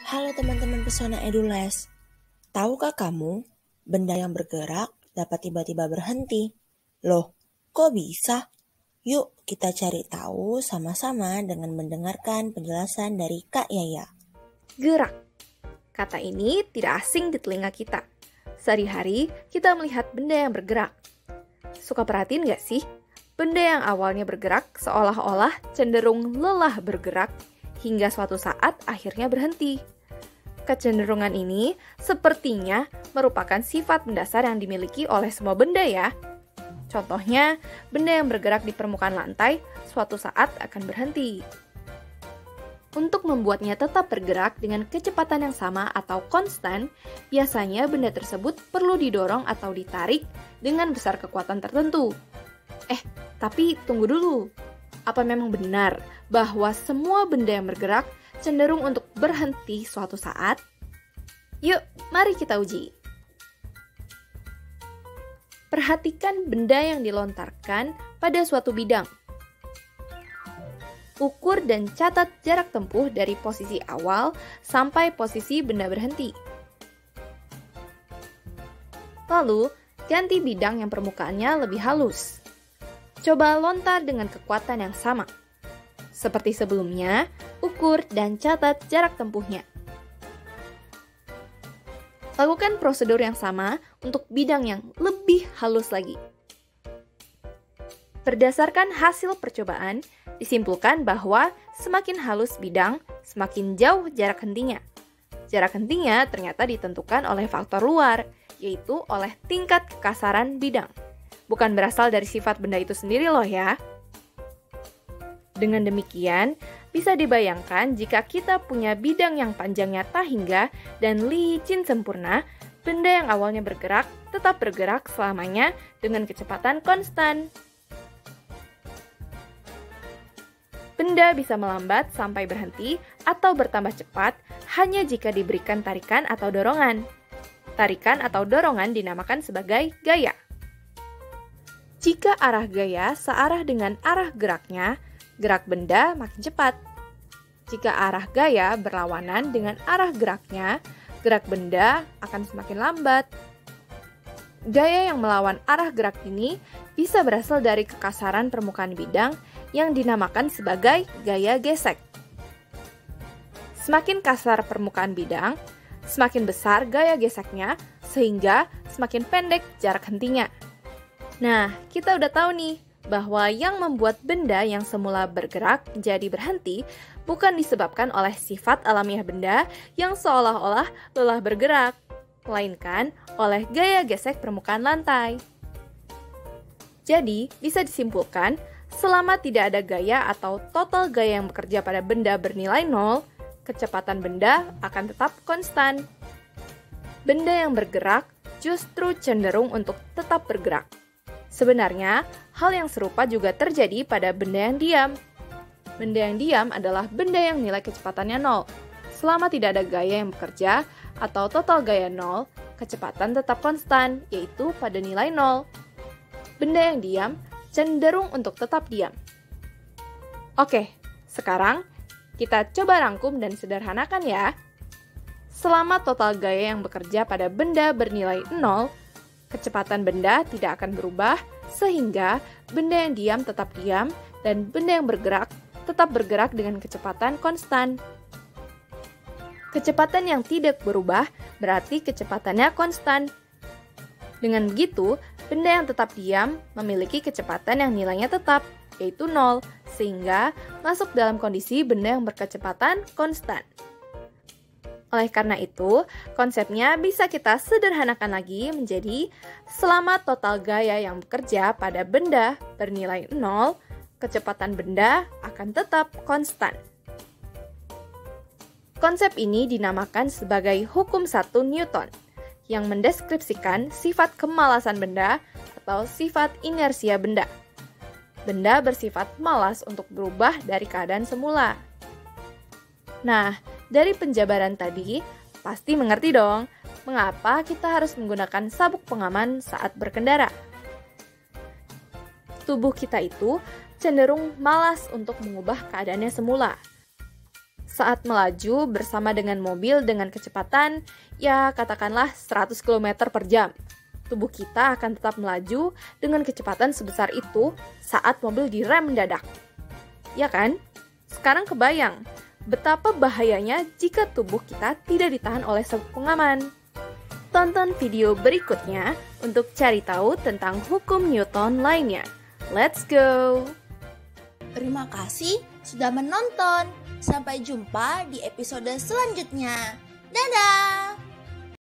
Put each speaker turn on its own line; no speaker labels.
Halo teman-teman Pesona Edules, tahukah kamu benda yang bergerak dapat tiba-tiba berhenti? Loh, kok bisa? Yuk kita cari tahu sama-sama dengan mendengarkan penjelasan dari Kak Yaya.
Gerak. Kata ini tidak asing di telinga kita. Sehari-hari kita melihat benda yang bergerak. Suka perhatiin gak sih? Benda yang awalnya bergerak seolah-olah cenderung lelah bergerak hingga suatu saat akhirnya berhenti. Kecenderungan ini sepertinya merupakan sifat mendasar yang dimiliki oleh semua benda ya. Contohnya, benda yang bergerak di permukaan lantai suatu saat akan berhenti. Untuk membuatnya tetap bergerak dengan kecepatan yang sama atau konstan, biasanya benda tersebut perlu didorong atau ditarik dengan besar kekuatan tertentu. Tapi tunggu dulu. Apa memang benar bahwa semua benda yang bergerak cenderung untuk berhenti suatu saat? Yuk, mari kita uji. Perhatikan benda yang dilontarkan pada suatu bidang. Ukur dan catat jarak tempuh dari posisi awal sampai posisi benda berhenti. Lalu, ganti bidang yang permukaannya lebih halus. Coba lontar dengan kekuatan yang sama. Seperti sebelumnya, ukur dan catat jarak tempuhnya. Lakukan prosedur yang sama untuk bidang yang lebih halus lagi. Berdasarkan hasil percobaan, disimpulkan bahwa semakin halus bidang, semakin jauh jarak hentinya. Jarak hentinya ternyata ditentukan oleh faktor luar, yaitu oleh tingkat kekasaran bidang. Bukan berasal dari sifat benda itu sendiri loh ya. Dengan demikian, bisa dibayangkan jika kita punya bidang yang panjangnya tak hingga dan licin sempurna, benda yang awalnya bergerak tetap bergerak selamanya dengan kecepatan konstan. Benda bisa melambat sampai berhenti atau bertambah cepat hanya jika diberikan tarikan atau dorongan. Tarikan atau dorongan dinamakan sebagai gaya. Jika arah gaya searah dengan arah geraknya, gerak benda makin cepat. Jika arah gaya berlawanan dengan arah geraknya, gerak benda akan semakin lambat. Gaya yang melawan arah gerak ini bisa berasal dari kekasaran permukaan bidang yang dinamakan sebagai gaya gesek. Semakin kasar permukaan bidang, semakin besar gaya geseknya, sehingga semakin pendek jarak hentinya. Nah, kita udah tahu nih, bahwa yang membuat benda yang semula bergerak jadi berhenti bukan disebabkan oleh sifat alamiah benda yang seolah-olah lelah bergerak, melainkan oleh gaya gesek permukaan lantai. Jadi, bisa disimpulkan, selama tidak ada gaya atau total gaya yang bekerja pada benda bernilai 0, kecepatan benda akan tetap konstan. Benda yang bergerak justru cenderung untuk tetap bergerak. Sebenarnya, hal yang serupa juga terjadi pada benda yang diam. Benda yang diam adalah benda yang nilai kecepatannya 0. Selama tidak ada gaya yang bekerja atau total gaya 0, kecepatan tetap konstan, yaitu pada nilai 0. Benda yang diam cenderung untuk tetap diam. Oke, sekarang kita coba rangkum dan sederhanakan ya. Selama total gaya yang bekerja pada benda bernilai 0, kecepatan benda tidak akan berubah, sehingga benda yang diam tetap diam dan benda yang bergerak tetap bergerak dengan kecepatan konstan. Kecepatan yang tidak berubah berarti kecepatannya konstan. Dengan begitu, benda yang tetap diam memiliki kecepatan yang nilainya tetap, yaitu 0, sehingga masuk dalam kondisi benda yang berkecepatan konstan. Oleh karena itu, konsepnya bisa kita sederhanakan lagi menjadi selama total gaya yang bekerja pada benda bernilai 0, kecepatan benda akan tetap konstan. Konsep ini dinamakan sebagai hukum 1 Newton, yang mendeskripsikan sifat kemalasan benda atau sifat inersia benda. Benda bersifat malas untuk berubah dari keadaan semula. Nah, dari penjabaran tadi, pasti mengerti dong mengapa kita harus menggunakan sabuk pengaman saat berkendara. Tubuh kita itu cenderung malas untuk mengubah keadaannya semula. Saat melaju bersama dengan mobil dengan kecepatan, ya katakanlah 100 km per jam. Tubuh kita akan tetap melaju dengan kecepatan sebesar itu saat mobil direm mendadak. Ya kan? Sekarang kebayang betapa bahayanya jika tubuh kita tidak ditahan oleh sabuk pengaman. Tonton video berikutnya untuk cari tahu tentang hukum Newton lainnya. Let's go!
Terima kasih sudah menonton. Sampai jumpa di episode selanjutnya. Dadah!